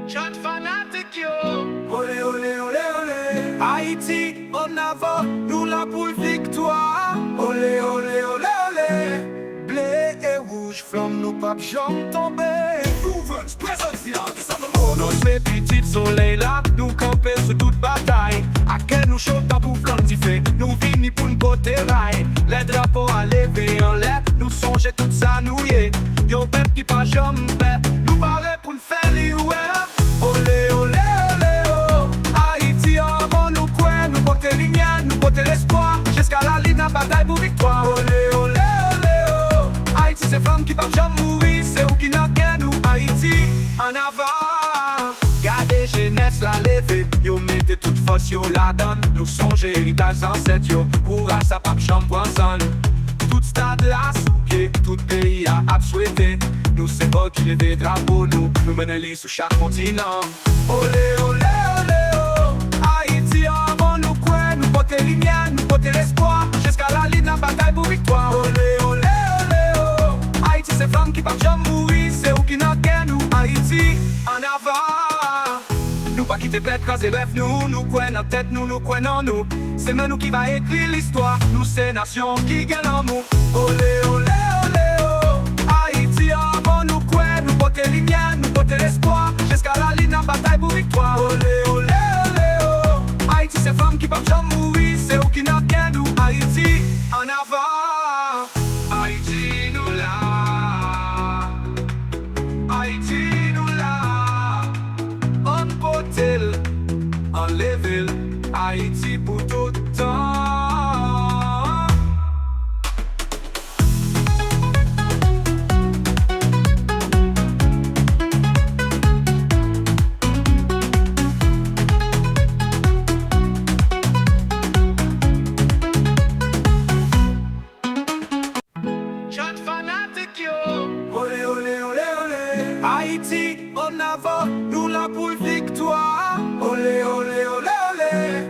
Chant fanatique yo. Olé, olé, olé, olé. Haïti, en avant, nous la pour victoire. Olé, olé, olé, olé. Blé et rouge, flamme, nous pas jamais tomber. Oh, nos petits soleils là, nous camper sous toute bataille. À quel nous chaud pour plantifier, nous vini pour une beauté rail. Les drapeaux à lever en l'air, nous songer tout ça nouillé. Yo peuple qui pas jamais fait, nous barrer pour le faire l'ouest. Olé, olé, olé, oh. Haïti avant nous coin, nous porter lumière, nous porter l'espoir. Jusqu'à la ligne à bataille pour victoire. Olé, olé, olé, oh. Haïti c'est femmes qui pas jamais mourir, c'est où qui n'a qu'à nous. Haïti en avant. Gardez jeunesse la lever, yo mettez toute force yo la donne. Nous songer héritage ancêtre yo, courage ça pas jamais poisson. Tout stade là sous pied, tout pays a souhaité. Nous c'est pas qui les drapeaux, nous menons les sous chaque continent. Olé, olé, olé, oh. Haïti avant nous coin, nous porter lumière, nous porter l'espoir. Jusqu'à la ligne en bataille pour victoire. Olé, olé, olé, oh. Haïti c'est femmes qui pas jamais mourir, c'est où qui n'a qu'à nous. Haïti en avant. Nous pas quitter bête, craser rêve, nous coin en tête, nous coin en nous. C'est même nous qui va écrire l'histoire, nous c'est nation qui gagne en nous. Olé, olé, olé, oh. Haïti avant nous coin, nous porter lumière, nous porter l'espoir. Jusqu'à la ligne en bataille pour victoire. Olé, olé, olé, oh. Haïti c'est femmes qui peuvent jamais mourir, c'est où qui n'a qu'à nous. Haïti en avant. Haïti nous là. Haïti nous là. On potel, en level. Haïti pour tout temps. Chant fanatique yo. Olé, olé, olé, olé. Haïti, en avant, nous la pour victoire. Olé, olé, olé, olé.